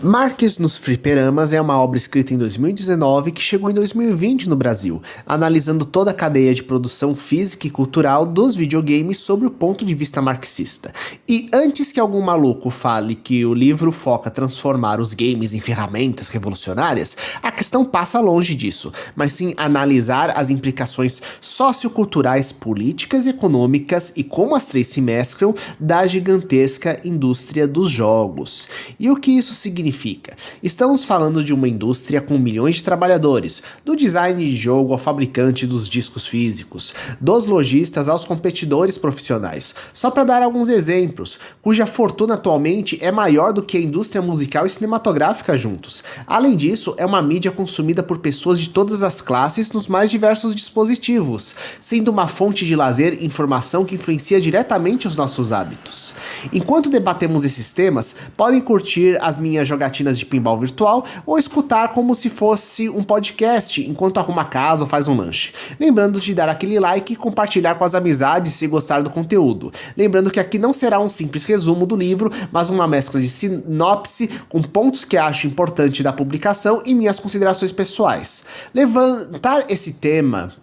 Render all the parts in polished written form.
Marques nos Fliperamas é uma obra escrita em 2019 que chegou em 2020 no Brasil, analisando toda a cadeia de produção física e cultural dos videogames sob o ponto de vista marxista. E antes que algum maluco fale que o livro foca transformar os games em ferramentas revolucionárias, a questão passa longe disso, mas sim analisar as implicações socioculturais, políticas e econômicas e como as três se mesclam da gigantesca indústria dos jogos. E o que isso significa? Estamos falando de uma indústria com milhões de trabalhadores, do design de jogo ao fabricante dos discos físicos, dos lojistas aos competidores profissionais, só para dar alguns exemplos, cuja fortuna atualmente é maior do que a indústria musical e cinematográfica juntos. Além disso, é uma mídia consumida por pessoas de todas as classes nos mais diversos dispositivos, sendo uma fonte de lazer e informação que influencia diretamente os nossos hábitos. Enquanto debatemos esses temas, podem curtir as minhas jogatinas de pinball virtual ou escutar como se fosse um podcast enquanto arruma a casa ou faz um lanche. Lembrando de dar aquele like e compartilhar com as amizades se gostar do conteúdo. Lembrando que aqui não será um simples resumo do livro, mas uma mescla de sinopse com pontos que acho importante da publicação e minhas considerações pessoais. Levantar esse tema,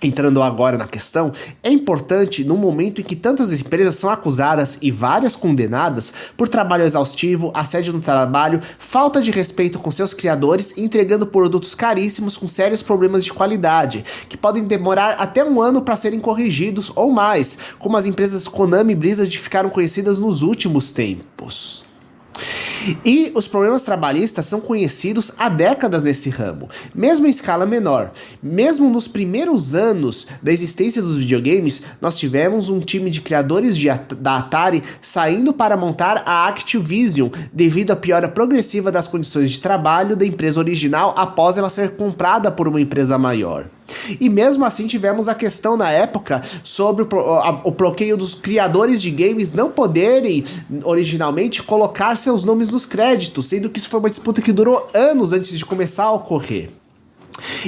entrando agora na questão, é importante no momento em que tantas empresas são acusadas e várias condenadas por trabalho exaustivo, assédio no trabalho, falta de respeito com seus criadores e entregando produtos caríssimos com sérios problemas de qualidade, que podem demorar até um ano para serem corrigidos ou mais, como as empresas Konami e Blizzard ficaram conhecidas nos últimos tempos. E os problemas trabalhistas são conhecidos há décadas nesse ramo, mesmo em escala menor. Mesmo nos primeiros anos da existência dos videogames, nós tivemos um time de criadores da Atari saindo para montar a Activision devido à piora progressiva das condições de trabalho da empresa original após ela ser comprada por uma empresa maior. E mesmo assim tivemos a questão na época sobre o bloqueio dos criadores de games não poderem originalmente colocar seus nomes nos créditos, sendo que isso foi uma disputa que durou anos antes de começar a ocorrer.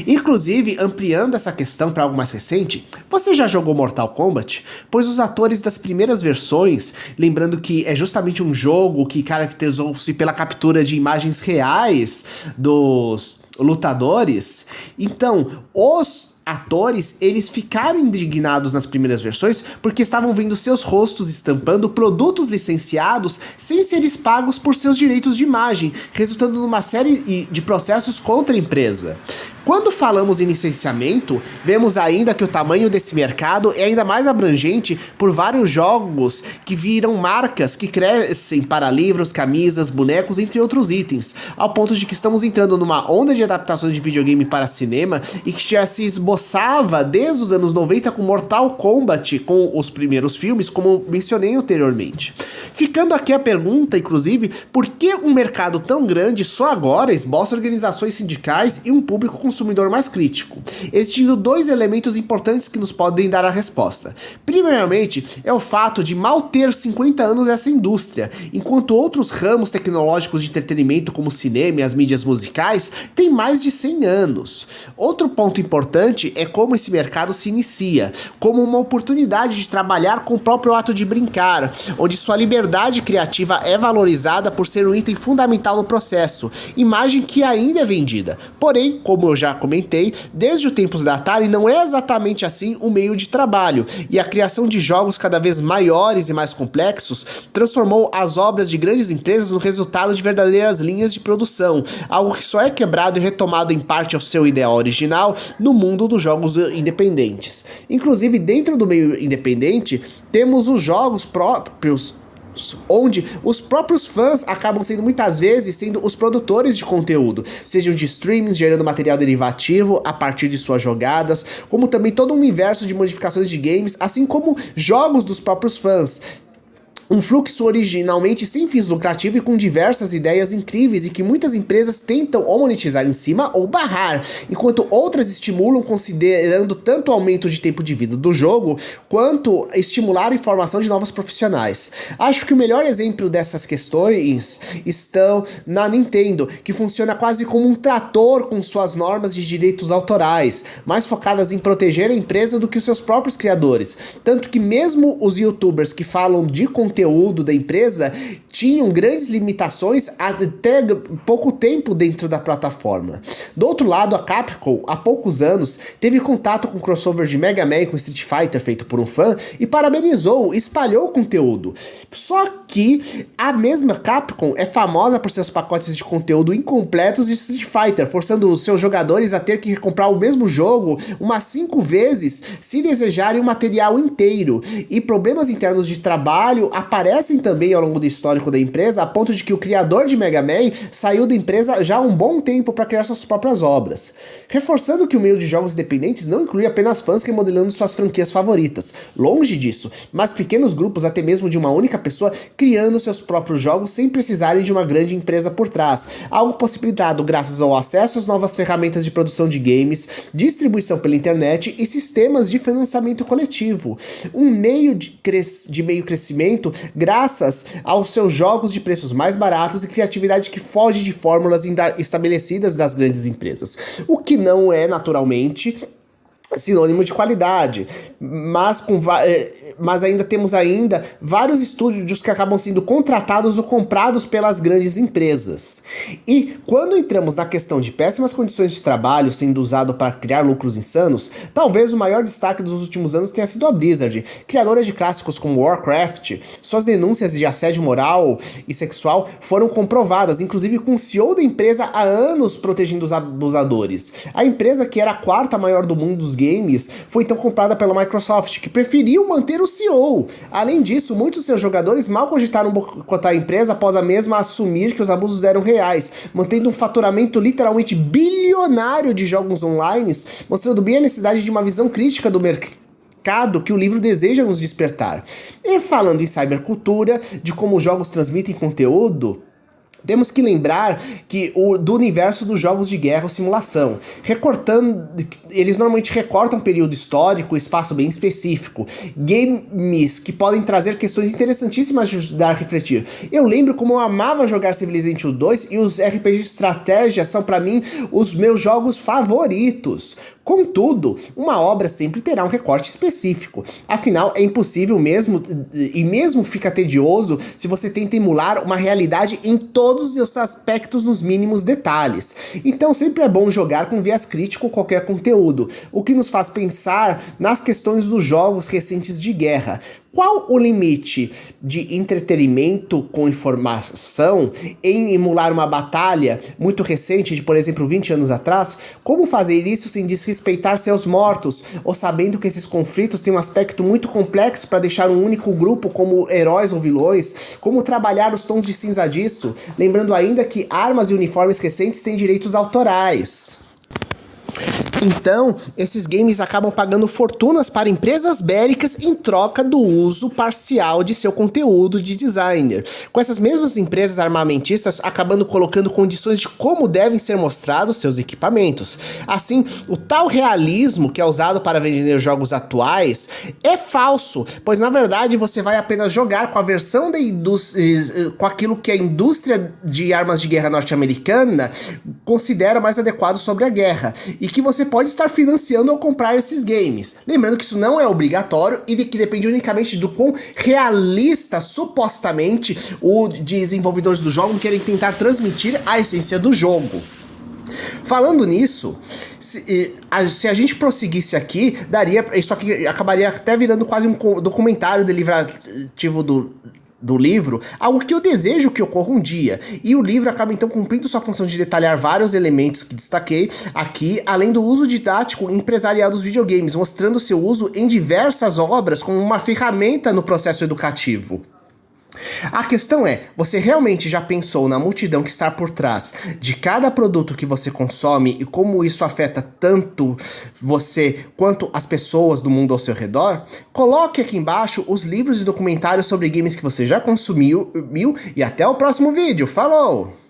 Inclusive, ampliando essa questão para algo mais recente, você já jogou Mortal Kombat? Pois os atores das primeiras versões, lembrando que é justamente um jogo que caracterizou-se pela captura de imagens reais dos lutadores, então os atores, eles ficaram indignados nas primeiras versões porque estavam vendo seus rostos estampando produtos licenciados sem serem pagos por seus direitos de imagem, resultando numa série de processos contra a empresa. Quando falamos em licenciamento, vemos ainda que o tamanho desse mercado é ainda mais abrangente por vários jogos que viram marcas que crescem para livros, camisas, bonecos, entre outros itens, ao ponto de que estamos entrando numa onda de adaptações de videogame para cinema e que já se esboçava desde os anos 90 com Mortal Kombat, com os primeiros filmes, como mencionei anteriormente. Ficando aqui a pergunta, inclusive, por que um mercado tão grande só agora esboça organizações sindicais e um público consumidor mais crítico? Existindo dois elementos importantes que nos podem dar a resposta. Primeiramente, é o fato de mal ter 50 anos essa indústria, enquanto outros ramos tecnológicos de entretenimento, como o cinema e as mídias musicais, têm mais de 100 anos. Outro ponto importante é como esse mercado se inicia, como uma oportunidade de trabalhar com o próprio ato de brincar, onde sua liberdade criativa é valorizada por ser um item fundamental no processo, imagem que ainda é vendida. Porém, como eu já comentei, desde os tempos da Atari não é exatamente assim o meio de trabalho, e a criação de jogos cada vez maiores e mais complexos transformou as obras de grandes empresas no resultado de verdadeiras linhas de produção, algo que só é quebrado e retomado em parte ao seu ideal original no mundo dos jogos independentes. Inclusive, dentro do meio independente, temos os jogos próprios, onde os próprios fãs acabam sendo muitas vezes sendo os produtores de conteúdo, sejam de streamings, gerando material derivativo a partir de suas jogadas, como também todo um universo de modificações de games, assim como jogos dos próprios fãs. Um fluxo originalmente sem fins lucrativos e com diversas ideias incríveis e que muitas empresas tentam ou monetizar em cima ou barrar, enquanto outras estimulam considerando tanto o aumento de tempo de vida do jogo, quanto estimular a formação de novos profissionais. Acho que o melhor exemplo dessas questões estão na Nintendo, que funciona quase como um trator com suas normas de direitos autorais, mais focadas em proteger a empresa do que os seus próprios criadores. Tanto que mesmo os youtubers que falam de conteúdo conteúdo da empresa tinham grandes limitações até pouco tempo dentro da plataforma. Do outro lado, a Capcom, há poucos anos, teve contato com o crossover de Mega Man com Street Fighter feito por um fã e parabenizou, espalhou o conteúdo. Só que a mesma Capcom é famosa por seus pacotes de conteúdo incompletos de Street Fighter, forçando os seus jogadores a ter que comprar o mesmo jogo umas 5 vezes se desejarem o material inteiro. E problemas internos de trabalho aparecem também ao longo do histórico da empresa, a ponto de que o criador de Mega Man saiu da empresa já há um bom tempo para criar suas próprias obras. Reforçando que o meio de jogos independentes não inclui apenas fãs remodelando suas franquias favoritas. Longe disso, mas pequenos grupos, até mesmo de uma única pessoa, criando seus próprios jogos sem precisarem de uma grande empresa por trás. Algo possibilitado graças ao acesso às novas ferramentas de produção de games, distribuição pela internet e sistemas de financiamento coletivo. Um meio de meio crescimento graças aos seus jogos de preços mais baratos e criatividade que foge de fórmulas estabelecidas das grandes empresas. O que não é, naturalmente, sinônimo de qualidade, mas ainda temos vários estúdios que acabam sendo contratados ou comprados pelas grandes empresas. E quando entramos na questão de péssimas condições de trabalho sendo usado para criar lucros insanos, talvez o maior destaque dos últimos anos tenha sido a Blizzard, criadora de clássicos como Warcraft. Suas denúncias de assédio moral e sexual foram comprovadas, inclusive com o CEO da empresa há anos protegendo os abusadores. A empresa, que era a quarta maior do mundo dos games, foi então comprada pela Microsoft, que preferiu manter o CEO. Além disso, muitos de seus jogadores mal cogitaram boicotar a empresa após a mesma assumir que os abusos eram reais, mantendo um faturamento literalmente bilionário de jogos online, mostrando bem a necessidade de uma visão crítica do mercado que o livro deseja nos despertar. E falando em cybercultura, de como os jogos transmitem conteúdo, temos que lembrar que do universo dos jogos de guerra ou simulação. Eles normalmente recortam um período histórico, espaço bem específico. Games que podem trazer questões interessantíssimas de ajudar a refletir. Eu lembro como eu amava jogar Civilization 2 e os RPGs de estratégia são para mim os meus jogos favoritos. Contudo, uma obra sempre terá um recorte específico. Afinal, é impossível mesmo fica tedioso se você tenta emular uma realidade em todos os aspectos nos mínimos detalhes. Então sempre é bom jogar com viés crítico qualquer conteúdo, o que nos faz pensar nas questões dos jogos recentes de guerra. Qual o limite de entretenimento com informação em emular uma batalha muito recente, de por exemplo 20 anos atrás? Como fazer isso sem desrespeitar seus mortos, ou sabendo que esses conflitos têm um aspecto muito complexo para deixar um único grupo como heróis ou vilões? Como trabalhar os tons de cinza disso? Lembrando ainda que armas e uniformes recentes têm direitos autorais. Então, esses games acabam pagando fortunas para empresas bélicas em troca do uso parcial de seu conteúdo de designer. Com essas mesmas empresas armamentistas acabando colocando condições de como devem ser mostrados seus equipamentos. Assim, o tal realismo que é usado para vender jogos atuais é falso, pois na verdade você vai apenas jogar com a versão da indústria, com aquilo que a indústria de armas de guerra norte-americana considera mais adequado sobre a guerra, e que você pode estar financiando ao comprar esses games. Lembrando que isso não é obrigatório e que depende unicamente do quão realista, supostamente, os desenvolvedores do jogo querem tentar transmitir a essência do jogo. Falando nisso, se a gente prosseguisse aqui, isso aqui acabaria até virando quase um documentário deliberativo do livro, algo que eu desejo que ocorra um dia. E o livro acaba então cumprindo sua função de detalhar vários elementos que destaquei aqui, além do uso didático e empresarial dos videogames, mostrando seu uso em diversas obras como uma ferramenta no processo educativo. A questão é, você realmente já pensou na multidão que está por trás de cada produto que você consome e como isso afeta tanto você quanto as pessoas do mundo ao seu redor? Coloque aqui embaixo os livros e documentários sobre games que você já consumiu e até o próximo vídeo. Falou!